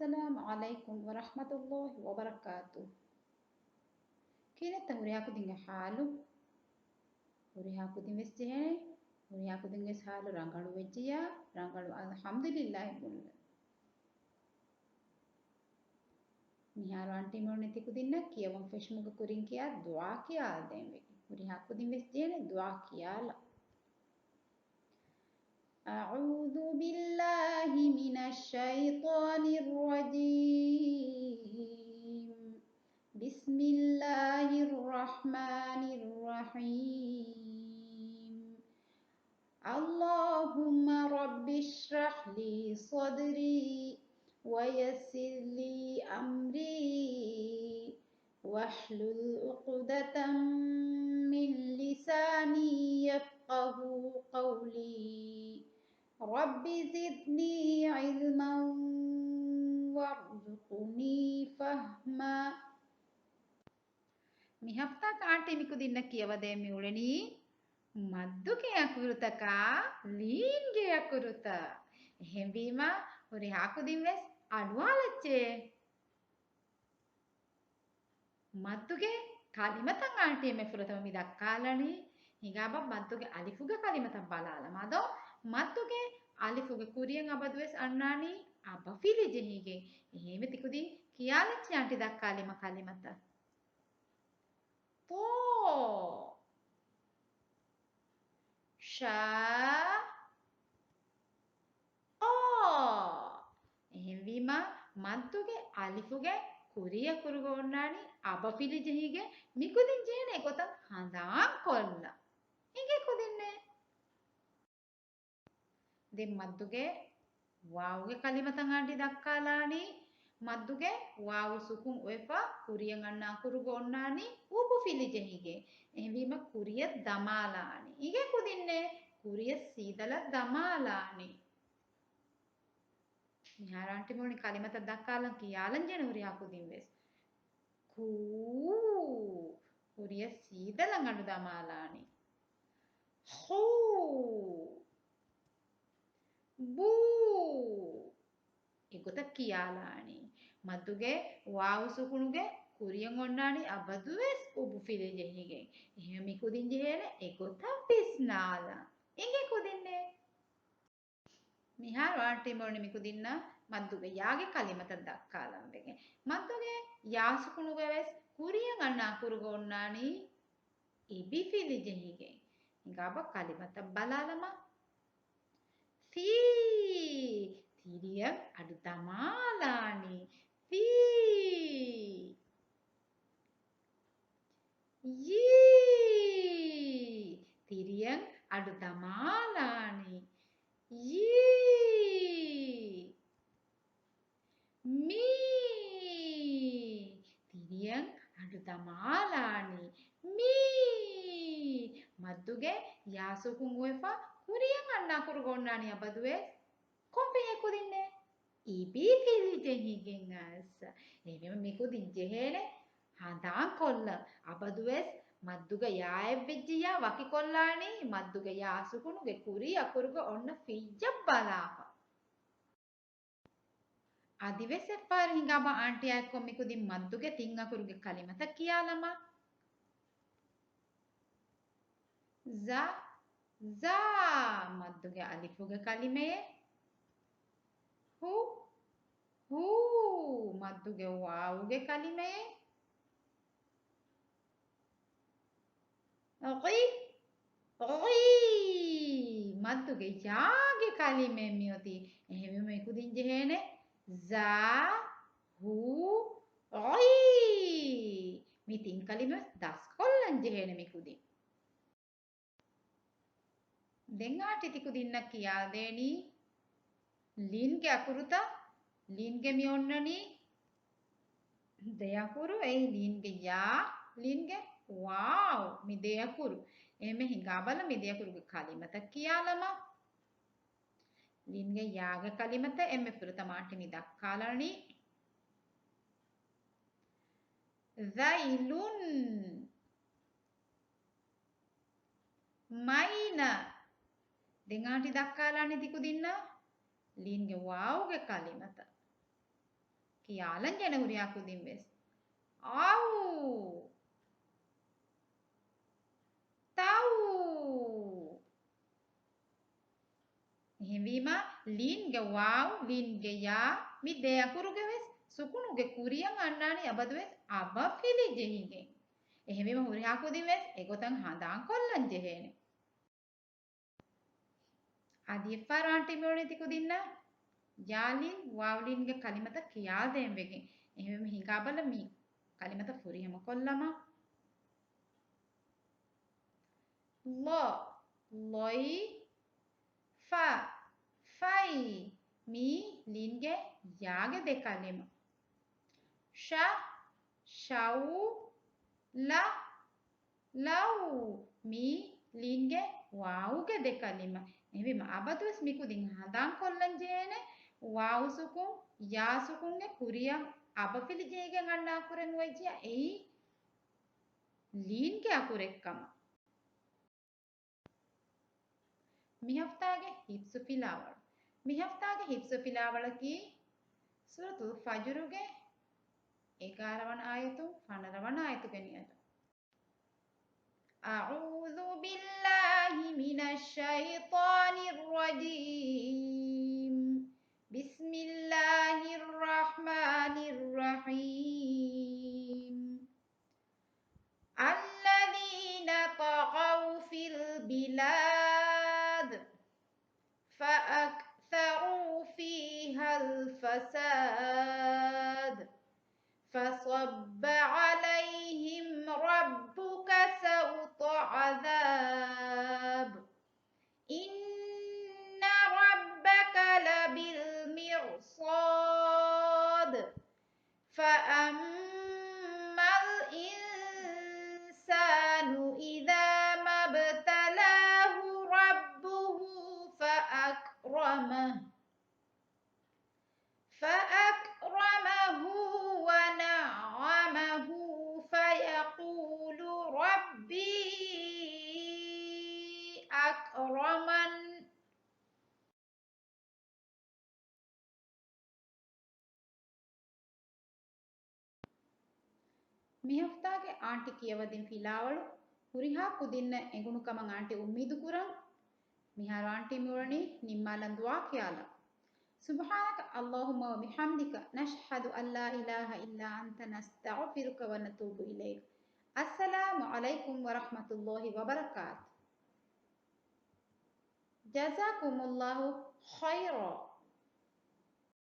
السلام عليكم ورحمة الله وبركاته. كينت هوريهاكو دينغ حالو هوريهاكو دين وسجهني هوريهاكو دين وس حالو رانغالو وجيا رانغالو الحمد لله بول මිහාර aunty මොන්නේ තිකු දින්න කියවම් ෆෙෂ්මුග කුරින් කියා දුආ කියා දෙමෙ හුරිහාකු දින් වෙස්ජේනේ දුආ කියාලා أعوذ بالله من الشيطان الرجيم بسم الله الرحمن الرحيم اللهم رب اشرح لي صدري ويسر لي أمري واحلل عقدة من لساني يفقه قولي رب زدني علما وارزقني فهما මිහප්තා කාටෙමිකු දින්න කියවදේ මිউලෙනි මද්දුගේ අකුරුතක ලීන්ගේ අකුරුත එහෙම වීම හොරි හාකු දින්වස් අඩුවාලච්චේ මද්දුගේ කලිමතන් ආන්ටියෙ මෙෆුරතම මිදක්කාලනි හිගාබ මද්දුගේ අලිෆුගේ කලිමතන් බලාලා මදෝ මද්දුගේ අලිෆුගේ කුරියන් අබදුවස් අන්නානි අබෆිලි ජෙහිගේ එහෙම තිකුදී කියාලච්චි ආන්ටි දක්කාලෙම කලිමත طو شا එහෙම වීම මද්දුගේ අලිෆුගේ කුරිය කුරුගොන්නානි අබපිලි ජෙහිගේ මිකුදින් ජේනේ කොත හඳාන් කොල්ල ඉගේ කුදින්නේ දෙම් මද්දුගේ වාවුගේ කලිමතන් ආන්ටි දක්කාලානි මද්දුගේ වාවු සුකුන් ඔයපා කුරියන් අන්නා කුරුගොන්නානි උබු ෆිලි ජෙහිගේ එහෙම වීම කුරිය දමාලානි ඉගේ කුදින්නේ කුරිය සීදල දමාලානි මිහාරාන්ටි මොනි කලිමත දක්කාලන් කියාලන් ජන හුරියාකු දින්වෙස් කූ හුරිය සීදලන් අඩු දමාලානි හූ බූ එගොත කියාලානි මද්දුගේ වාවු සුකුණුගේ කුරියන් ඔන්නානි අබදුවෙස් උබු ෆිලි ජෙහිගෙන් එහෙම මිකුදින් ජෙහෙන එගොත පිස්නාලා ඉගේ කුදින්නේ මිහාර ආන්ටි මොරණි මිකුදින්න මද්දුගේ යාගේ කලිමත දක්කාලම් වෙගේ මද්දුගේ යාසුකුණුගේ වෙස් කුරියන් අන්නා කුරුගොන්නානි ඉබි ෆිලි ජෙහිගෙන් ඉගාබ කලිමත බලාලම සී තිරිය අඩු තමාලානි සී යී තිරියන් අඩු තමාලානි යී මී තිරියන් අඩු තමාලානි මී මද්දුගේ යාසුකුන් ඔයපා කුරියන් අන්නා කුරුගොන්නානි අබදුවේ කොම්පියේ කුදින්නේ ඉබි ෆිලි ජෙහිගෙන් අස්ස එහෙම මිකුදින් ජෙහෙනේ හඳාන් කොල්ල අබදුවෙස් මද්දුගේ යායෙ වෙජ්ජියා වකි කොල්ලානි මද්දුගේ යාසුකුණුගේ කුරිය අකුරුගේ ඔන්න ෆිජ්ජ බලාප අදිවෙස් එපාර හිඟාබ ආන්ටි අයක්කො මිකුදින් මද්දුගේ තින් අකුරුගේ කලිමත කියාලම za za මද්දුගේ අලිෆුගේ කලිමයේ hu hu මද්දුගේ වාවුගේ කලිමයේ qi qi මද්දුගේ යාගේ කලිමේ මියොති එහෙම මේකුදින් ජෙහෙනේ za hu qi මිතින් කලිම දස් කොල්ලන් ජෙහෙනේ මිකුදින් දෙංගාටි තිකුදින්න කියා දේනි ලින්ගේ අකුරුත ලින්ගේ මියොන්නනි දෙයකුරු ඒ ලින්ගේ යා ලින්ගේ ವಾವ್ මිදයකුරු එමෙ හිඟාබල මිදයකුරුගේ කලිමත කියාලම ලින්ගේ යාගේ කලිමත එමෙ පුරතමාටි මිදක්කාලනි zailun maina දෙංගාටි දක්කාලානි තිකුදින්න ලින්ගේ වාව්ගේ කලිමත කියාලන් ජන හුරියා කුදින් වෙස් ආව් තව් එහෙවීම ලින්ගේ වාව් ලින්ගේ යා මි දෙ අකුරුගේ වෙස් සුකුණුගේ කුරියන් අන්නානි අබදු වෙස් අබ ෆිලි ජෙහිගේ එහෙවීම හුරියා කුදින් වෙස් එගොතන් හඳාන් කොල්ලන් ජෙහෙනේ අදී ෆාරාන්ටි මියොනිති කුදින්න යාලින් වාව්ලින්ගේ කලිමත කියා දෙම් වෙගෙන් එහෙම හිඟාබල මි කලිමත ෆුරියම කොල්ලම ලො ලොයි ෆා ෆයි මි ලින්ගේ යාගේ දෙකලිම ෂ ෂව් ල ලව් මි ලින්ගේ වාව්ගේ දෙකලිම එහෙම අබදුස් මිකුදින් හඳාන් කොල්ලන් ජේනේ වාව් සුකුන් යා සුකුන්ගේ කුරියන් අබෆිලි ජේගෙන් අන්නා කුරෙන් වෙජියා එයි ලීන්ගේ අකුරෙක්කම මිහෆ්තාගේ හිෆ්සු පිලාවල් මිහෆ්තාගේ හිෆ්සු පිලාවල කී සූරතුල් ෆජ්රුගේ 11 වන ආයතු 15 වන ආයතු ගෙනියන أعوذ بالله من الشيطان الرجيم بسم الله الرحمن الرحيم الذين طغوا في البلاد فأكثروا فيها الفساد فصب عليهم ربك سوط عذاب إن ربك لبالمرصاد فأما الإنسان إذا ما ابتلاه ربه فأكرمه ونعمه فيقول ربي أكرمن මිහෆ්තාගේ ආන්ටි කියවදින් ෆිලාවලු හුරිහා කුදින්න එඟුණු කමන් ආන්ටි උම්මීදු කුරන් මිහාර ආන්ටි මුරණි නිම්මාලන් දුවා කියලා سبحانك اللهم وبحمدك نشهد أن لا إله إلا أنت نستغفرك ونتوب إليك السلام عليكم ورحمة الله وبركاته جزاكم الله خيرا